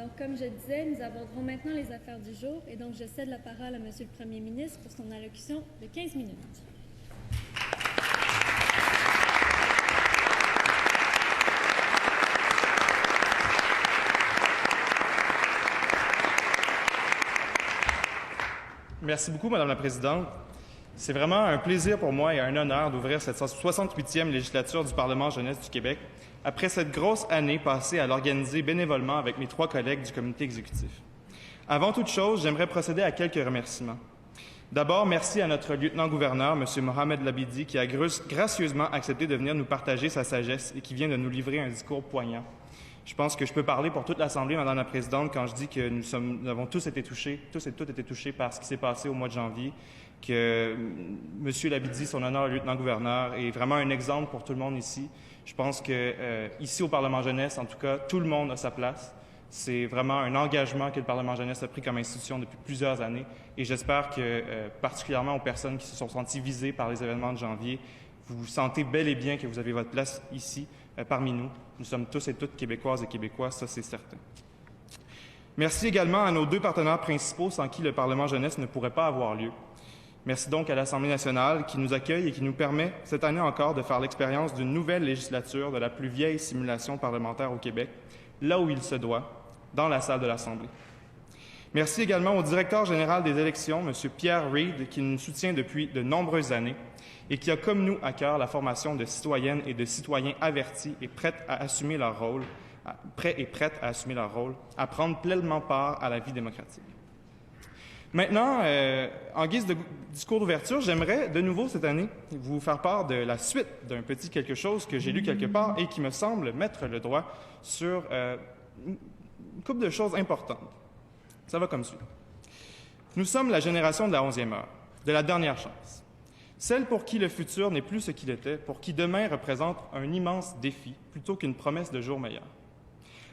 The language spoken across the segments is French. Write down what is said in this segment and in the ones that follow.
Donc, comme je disais, nous aborderons maintenant les affaires du jour et donc je cède la parole à M. le Premier ministre pour son allocution de 15 minutes. Merci beaucoup, Madame la Présidente. C'est vraiment un plaisir pour moi et un honneur d'ouvrir cette 68e législature du Parlement jeunesse du Québec après cette grosse année passée à l'organiser bénévolement avec mes 3 collègues du comité exécutif. Avant toute chose, j'aimerais procéder à quelques remerciements. D'abord, merci à notre lieutenant-gouverneur, M. Mohamed Labidi, qui a gracieusement accepté de venir nous partager sa sagesse et qui vient de nous livrer un discours poignant. Je pense que je peux parler pour toute l'Assemblée, Madame la Présidente, quand je dis que nous avons tous été touchés, tous et toutes été touchés par ce qui s'est passé au mois de janvier, que M. Labidi, son honneur lieutenant-gouverneur, est vraiment un exemple pour tout le monde ici. Je pense que ici au Parlement jeunesse, en tout cas, tout le monde a sa place. C'est vraiment un engagement que le Parlement jeunesse a pris comme institution depuis plusieurs années et j'espère que, particulièrement aux personnes qui se sont senties visées par les événements de janvier, vous sentez bel et bien que vous avez votre place ici, parmi nous. Nous sommes tous et toutes Québécoises et Québécois, ça c'est certain. Merci également à nos 2 partenaires principaux sans qui le Parlement jeunesse ne pourrait pas avoir lieu. Merci donc à l'Assemblée nationale qui nous accueille et qui nous permet, cette année encore, de faire l'expérience d'une nouvelle législature de la plus vieille simulation parlementaire au Québec, là où il se doit, dans la salle de l'Assemblée. Merci également au directeur général des élections, M. Pierre Reid, qui nous soutient depuis de nombreuses années et qui a, comme nous, à cœur la formation de citoyennes et de citoyens avertis et prêts à assumer leur rôle, à prendre pleinement part à la vie démocratique. Maintenant, en guise de discours d'ouverture, j'aimerais de nouveau cette année vous faire part de la suite d'un petit quelque chose que j'ai lu quelque part et qui me semble mettre le doigt sur une couple de choses importantes. Ça va comme suit. Nous sommes la génération de la 11e heure, de la dernière chance. Celle pour qui le futur n'est plus ce qu'il était, pour qui demain représente un immense défi plutôt qu'une promesse de jour meilleur.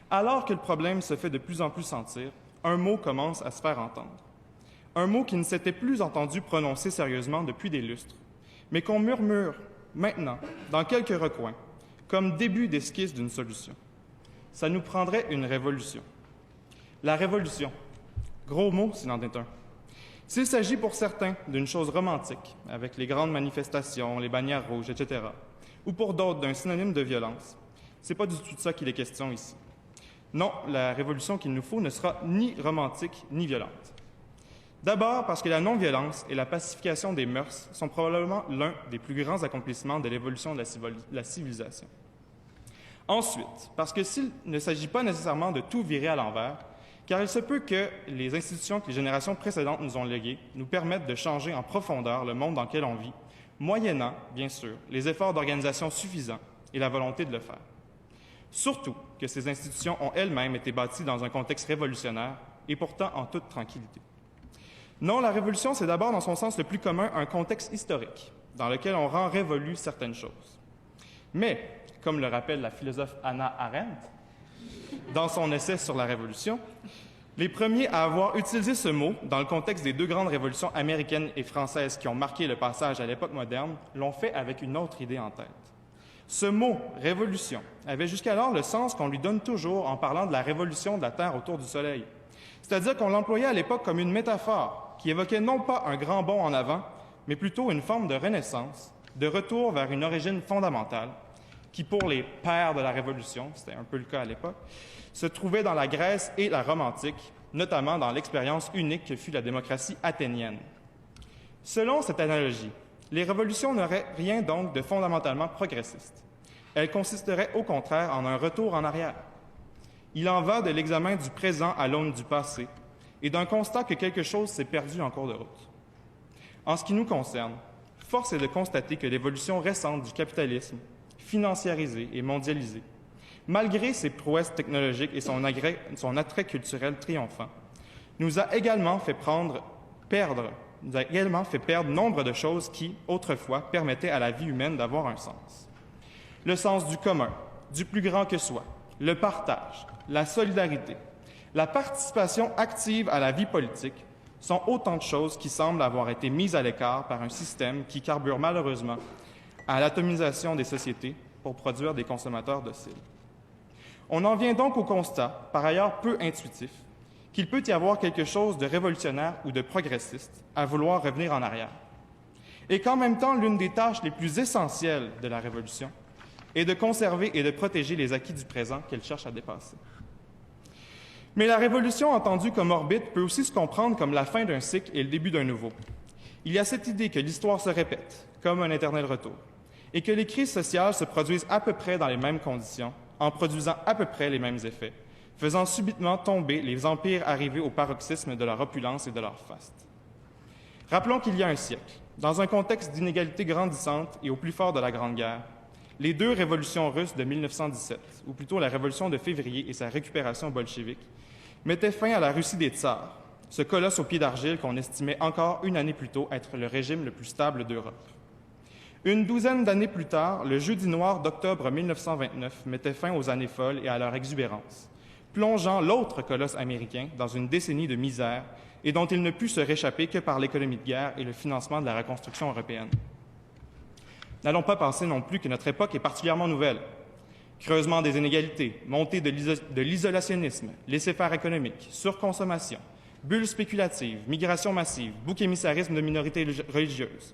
Alors que le problème se fait de plus en plus sentir, un mot commence à se faire entendre. Un mot qui ne s'était plus entendu prononcer sérieusement depuis des lustres, mais qu'on murmure maintenant, dans quelques recoins, comme début d'esquisse d'une solution. Ça nous prendrait une révolution. La révolution. Gros mot, s'il en est un. S'il s'agit pour certains d'une chose romantique, avec les grandes manifestations, les bannières rouges, etc., ou pour d'autres d'un synonyme de violence, c'est pas du tout de ça qu'il est question ici. Non, la révolution qu'il nous faut ne sera ni romantique ni violente. D'abord parce que la non-violence et la pacification des mœurs sont probablement l'un des plus grands accomplissements de l'évolution de la civilisation. Ensuite, parce que s'il ne s'agit pas nécessairement de tout virer à l'envers, car il se peut que les institutions que les générations précédentes nous ont léguées nous permettent de changer en profondeur le monde dans lequel on vit, moyennant, bien sûr, les efforts d'organisation suffisants et la volonté de le faire. Surtout que ces institutions ont elles-mêmes été bâties dans un contexte révolutionnaire et pourtant en toute tranquillité. Non, la révolution, c'est d'abord, dans son sens le plus commun, un contexte historique dans lequel on rend révolues certaines choses. Mais, comme le rappelle la philosophe Hannah Arendt, dans son essai sur la Révolution, les premiers à avoir utilisé ce mot dans le contexte des 2 grandes révolutions américaines et françaises qui ont marqué le passage à l'époque moderne l'ont fait avec une autre idée en tête. Ce mot « révolution » avait jusqu'alors le sens qu'on lui donne toujours en parlant de la révolution de la Terre autour du Soleil. C'est-à-dire qu'on l'employait à l'époque comme une métaphore qui évoquait non pas un grand bond en avant, mais plutôt une forme de renaissance, de retour vers une origine fondamentale, qui, pour les pères de la Révolution, c'était un peu le cas à l'époque, se trouvait dans la Grèce et la Rome antique, notamment dans l'expérience unique que fut la démocratie athénienne. Selon cette analogie, les révolutions n'auraient rien donc de fondamentalement progressiste. Elles consisteraient au contraire en un retour en arrière. Il en va de l'examen du présent à l'aune du passé et d'un constat que quelque chose s'est perdu en cours de route. En ce qui nous concerne, force est de constater que l'évolution récente du capitalisme, financiarisé et mondialisé, malgré ses prouesses technologiques et son attrait culturel triomphant, nous a également fait perdre nombre de choses qui, autrefois, permettaient à la vie humaine d'avoir un sens. Le sens du commun, du plus grand que soi, le partage, la solidarité, la participation active à la vie politique sont autant de choses qui semblent avoir été mises à l'écart par un système qui carbure malheureusement à l'atomisation des sociétés pour produire des consommateurs dociles. On en vient donc au constat, par ailleurs peu intuitif, qu'il peut y avoir quelque chose de révolutionnaire ou de progressiste à vouloir revenir en arrière. Et qu'en même temps, l'une des tâches les plus essentielles de la Révolution est de conserver et de protéger les acquis du présent qu'elle cherche à dépasser. Mais la Révolution, entendue comme orbite, peut aussi se comprendre comme la fin d'un cycle et le début d'un nouveau. Il y a cette idée que l'histoire se répète, comme un éternel retour, et que les crises sociales se produisent à peu près dans les mêmes conditions, en produisant à peu près les mêmes effets, faisant subitement tomber les empires arrivés au paroxysme de leur opulence et de leur faste. Rappelons qu'il y a un siècle, dans un contexte d'inégalité grandissante et au plus fort de la Grande Guerre, les deux révolutions russes de 1917, ou plutôt la révolution de février et sa récupération bolchevique, mettaient fin à la Russie des tsars, ce colosse au pied d'argile qu'on estimait encore une année plus tôt être le régime le plus stable d'Europe. Une douzaine d'années plus tard, le Jeudi noir d'octobre 1929 mettait fin aux années folles et à leur exubérance, plongeant l'autre colosse américain dans une décennie de misère et dont il ne put se réchapper que par l'économie de guerre et le financement de la reconstruction européenne. N'allons pas penser non plus que notre époque est particulièrement nouvelle. Creusement des inégalités, montée de l'isolationnisme, laissez-faire économique, surconsommation, bulles spéculatives, migration massive, bouc émissarisme de minorités religieuses.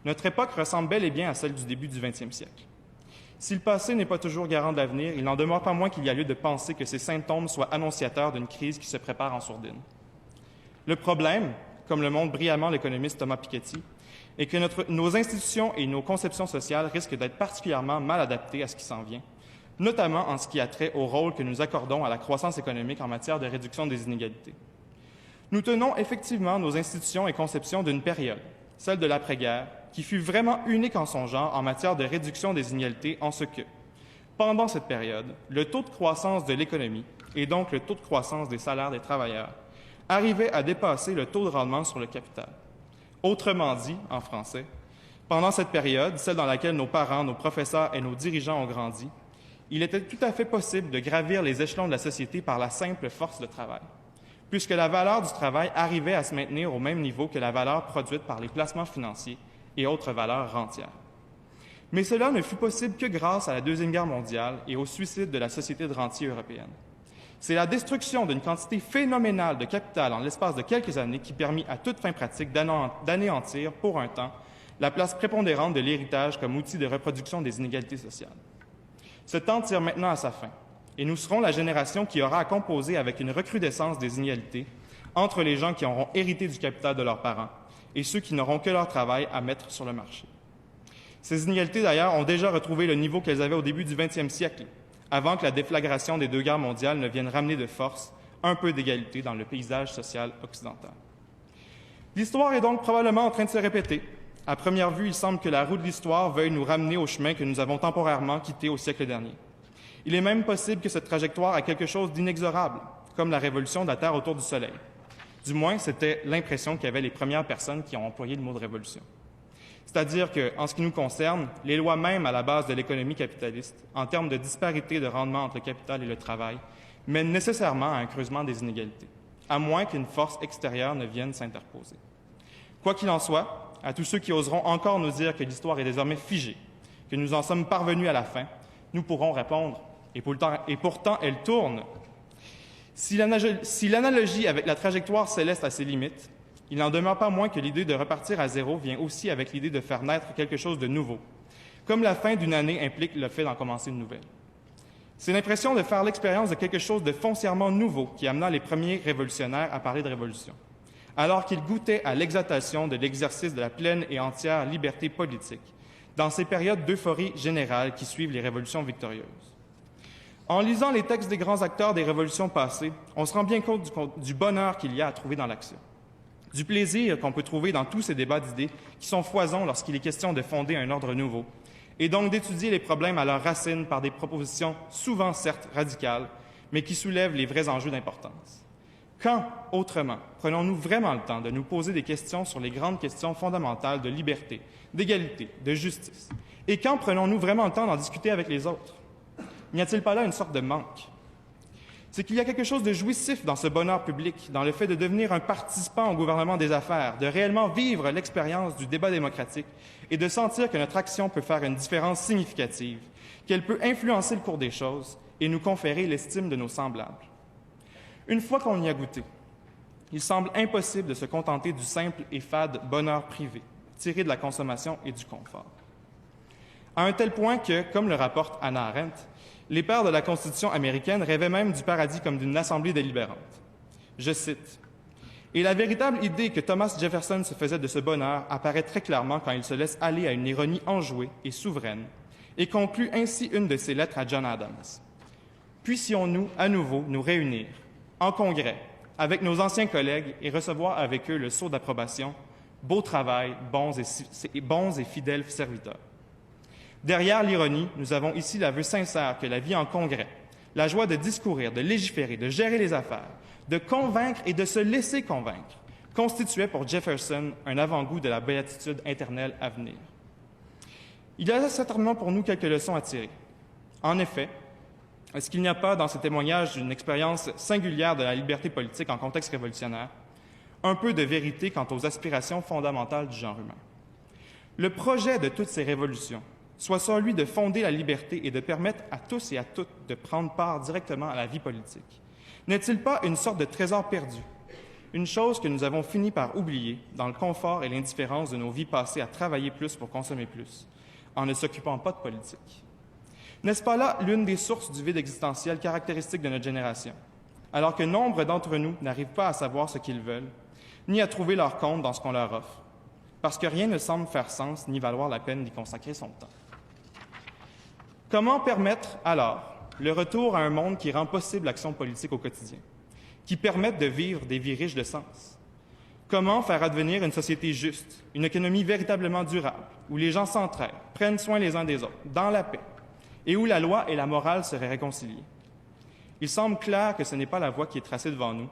Notre époque ressemble bel et bien à celle du début du 20e siècle. Si le passé n'est pas toujours garant de l'avenir, il n'en demeure pas moins qu'il y a lieu de penser que ces symptômes soient annonciateurs d'une crise qui se prépare en sourdine. Le problème, comme le montre brillamment l'économiste Thomas Piketty, est que nos institutions et nos conceptions sociales risquent d'être particulièrement mal adaptées à ce qui s'en vient, notamment en ce qui a trait au rôle que nous accordons à la croissance économique en matière de réduction des inégalités. Nous tenons effectivement nos institutions et conceptions d'une période, celle de l'après-guerre, qui fut vraiment unique en son genre en matière de réduction des inégalités en ce que, pendant cette période, le taux de croissance de l'économie, et donc le taux de croissance des salaires des travailleurs, arrivait à dépasser le taux de rendement sur le capital. Autrement dit, en français, pendant cette période, celle dans laquelle nos parents, nos professeurs et nos dirigeants ont grandi, il était tout à fait possible de gravir les échelons de la société par la simple force de travail, puisque la valeur du travail arrivait à se maintenir au même niveau que la valeur produite par les placements financiers et autres valeurs rentières. Mais cela ne fut possible que grâce à la Deuxième Guerre mondiale et au suicide de la société de rentiers européenne. C'est la destruction d'une quantité phénoménale de capital en l'espace de quelques années qui permit à toute fin pratique d'anéantir, pour un temps, la place prépondérante de l'héritage comme outil de reproduction des inégalités sociales. Ce temps tire maintenant à sa fin, et nous serons la génération qui aura à composer avec une recrudescence des inégalités entre les gens qui auront hérité du capital de leurs parents et ceux qui n'auront que leur travail à mettre sur le marché. Ces inégalités, d'ailleurs, ont déjà retrouvé le niveau qu'elles avaient au début du 20e siècle, avant que la déflagration des deux guerres mondiales ne vienne ramener de force un peu d'égalité dans le paysage social occidental. L'histoire est donc probablement en train de se répéter. À première vue, il semble que la roue de l'histoire veuille nous ramener au chemin que nous avons temporairement quitté au siècle dernier. Il est même possible que cette trajectoire a quelque chose d'inexorable, comme la révolution de la Terre autour du Soleil. Du moins, c'était l'impression qu'avaient les premières personnes qui ont employé le mot de révolution. C'est-à-dire qu'en ce qui nous concerne, les lois mêmes à la base de l'économie capitaliste, en termes de disparité de rendement entre le capital et le travail, mènent nécessairement à un creusement des inégalités, à moins qu'une force extérieure ne vienne s'interposer. Quoi qu'il en soit, à tous ceux qui oseront encore nous dire que l'histoire est désormais figée, que nous en sommes parvenus à la fin, nous pourrons répondre, et pourtant elle tourne. Si l'analogie avec la trajectoire céleste a ses limites, il n'en demeure pas moins que l'idée de repartir à zéro vient aussi avec l'idée de faire naître quelque chose de nouveau, comme la fin d'une année implique le fait d'en commencer une nouvelle. C'est l'impression de faire l'expérience de quelque chose de foncièrement nouveau qui amena les premiers révolutionnaires à parler de révolution, alors qu'ils goûtaient à l'exaltation de l'exercice de la pleine et entière liberté politique, dans ces périodes d'euphorie générale qui suivent les révolutions victorieuses. En lisant les textes des grands acteurs des révolutions passées, on se rend bien compte du bonheur qu'il y a à trouver dans l'action, du plaisir qu'on peut trouver dans tous ces débats d'idées qui sont foisons lorsqu'il est question de fonder un ordre nouveau, et donc d'étudier les problèmes à leurs racines par des propositions souvent certes radicales, mais qui soulèvent les vrais enjeux d'importance. Quand, autrement, prenons-nous vraiment le temps de nous poser des questions sur les grandes questions fondamentales de liberté, d'égalité, de justice? Et quand prenons-nous vraiment le temps d'en discuter avec les autres? N'y a-t-il pas là une sorte de manque? C'est qu'il y a quelque chose de jouissif dans ce bonheur public, dans le fait de devenir un participant au gouvernement des affaires, de réellement vivre l'expérience du débat démocratique et de sentir que notre action peut faire une différence significative, qu'elle peut influencer le cours des choses et nous conférer l'estime de nos semblables. Une fois qu'on y a goûté, il semble impossible de se contenter du simple et fade bonheur privé, tiré de la consommation et du confort. À un tel point que, comme le rapporte Hannah Arendt, les pères de la Constitution américaine rêvaient même du paradis comme d'une assemblée délibérante. Je cite, « Et la véritable idée que Thomas Jefferson se faisait de ce bonheur apparaît très clairement quand il se laisse aller à une ironie enjouée et souveraine et conclut ainsi une de ses lettres à John Adams. Puissions-nous à nouveau nous réunir, en congrès, avec nos anciens collègues et recevoir avec eux le sceau d'approbation, beau travail, bons et fidèles serviteurs. Derrière l'ironie, nous avons ici l'aveu sincère que la vie en congrès, la joie de discourir, de légiférer, de gérer les affaires, de convaincre et de se laisser convaincre, constituait pour Jefferson un avant-goût de la béatitude éternelle à venir. Il y a certainement pour nous quelques leçons à tirer. En effet, est-ce qu'il n'y a pas dans ce témoignage d'une expérience singulière de la liberté politique en contexte révolutionnaire, un peu de vérité quant aux aspirations fondamentales du genre humain? Le projet de toutes ces révolutions, soit celui de fonder la liberté et de permettre à tous et à toutes de prendre part directement à la vie politique, n'est-il pas une sorte de trésor perdu, une chose que nous avons fini par oublier dans le confort et l'indifférence de nos vies passées à travailler plus pour consommer plus, en ne s'occupant pas de politique? N'est-ce pas là l'une des sources du vide existentiel caractéristique de notre génération, alors que nombre d'entre nous n'arrivent pas à savoir ce qu'ils veulent, ni à trouver leur compte dans ce qu'on leur offre, parce que rien ne semble faire sens ni valoir la peine d'y consacrer son temps? Comment permettre alors le retour à un monde qui rend possible l'action politique au quotidien, qui permette de vivre des vies riches de sens? Comment faire advenir une société juste, une économie véritablement durable, où les gens s'entraident, prennent soin les uns des autres, dans la paix, et où la loi et la morale seraient réconciliées? Il semble clair que ce n'est pas la voie qui est tracée devant nous,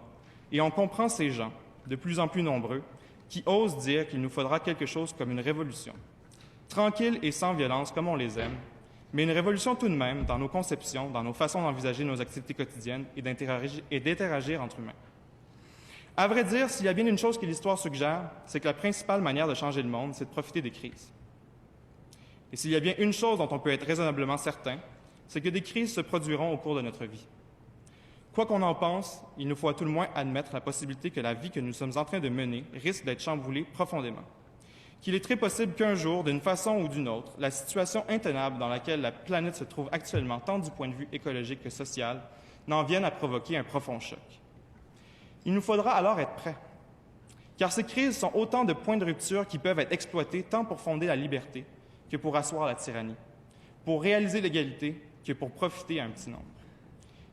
et on comprend ces gens, de plus en plus nombreux, qui osent dire qu'il nous faudra quelque chose comme une révolution, tranquille et sans violence comme on les aime, mais une révolution tout de même dans nos conceptions, dans nos façons d'envisager nos activités quotidiennes et d'interagir entre humains. À vrai dire, s'il y a bien une chose que l'histoire suggère, c'est que la principale manière de changer le monde, c'est de profiter des crises. Et s'il y a bien une chose dont on peut être raisonnablement certain, c'est que des crises se produiront au cours de notre vie. Quoi qu'on en pense, il nous faut à tout le moins admettre la possibilité que la vie que nous sommes en train de mener risque d'être chamboulée profondément. Qu'il est très possible qu'un jour, d'une façon ou d'une autre, la situation intenable dans laquelle la planète se trouve actuellement, tant du point de vue écologique que social, n'en vienne à provoquer un profond choc. Il nous faudra alors être prêts, car ces crises sont autant de points de rupture qui peuvent être exploités tant pour fonder la liberté que pour asseoir la tyrannie, pour réaliser l'égalité que pour profiter à un petit nombre.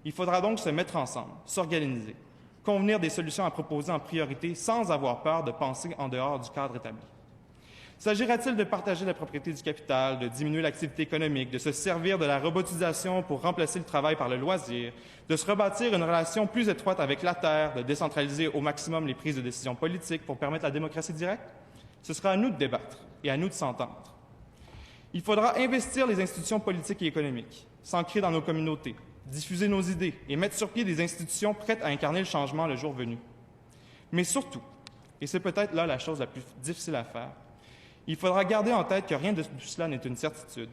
Il faudra donc se mettre ensemble, s'organiser, convenir des solutions à proposer en priorité sans avoir peur de penser en dehors du cadre établi. S'agira-t-il de partager la propriété du capital, de diminuer l'activité économique, de se servir de la robotisation pour remplacer le travail par le loisir, de se rebâtir une relation plus étroite avec la Terre, de décentraliser au maximum les prises de décisions politiques pour permettre la démocratie directe? Ce sera à nous de débattre et à nous de s'entendre. Il faudra investir les institutions politiques et économiques, s'ancrer dans nos communautés, diffuser nos idées et mettre sur pied des institutions prêtes à incarner le changement le jour venu. Mais surtout, et c'est peut-être là la chose la plus difficile à faire, il faudra garder en tête que rien de tout cela n'est une certitude,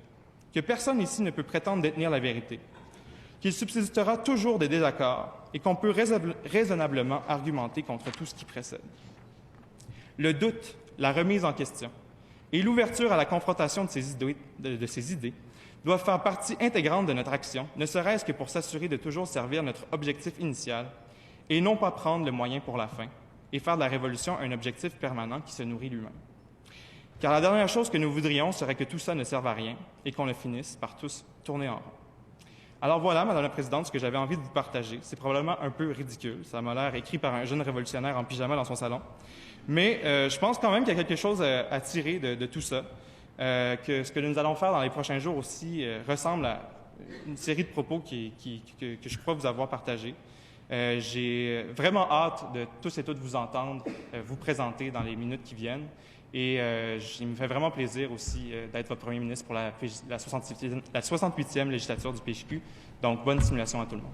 que personne ici ne peut prétendre détenir la vérité, qu'il subsistera toujours des désaccords et qu'on peut raisonnablement argumenter contre tout ce qui précède. Le doute, la remise en question et l'ouverture à la confrontation de ces idées doivent faire partie intégrante de notre action, ne serait-ce que pour s'assurer de toujours servir notre objectif initial et non pas prendre le moyen pour la fin et faire de la révolution un objectif permanent qui se nourrit lui-même. Car la dernière chose que nous voudrions serait que tout ça ne serve à rien et qu'on le finisse par tous tourner en rond. Alors voilà, Madame la Présidente, ce que j'avais envie de vous partager. C'est probablement un peu ridicule. Ça m'a l'air écrit par un jeune révolutionnaire en pyjama dans son salon. Mais je pense quand même qu'il y a quelque chose à tirer de tout ça. Que ce que nous allons faire dans les prochains jours aussi ressemble à une série de propos que je crois vous avoir partagés. J'ai vraiment hâte de tous et toutes vous entendre, vous présenter dans les minutes qui viennent. Et il me fait vraiment plaisir aussi d'être votre premier ministre pour la 68e législature du PJQ. Donc, bonne simulation à tout le monde.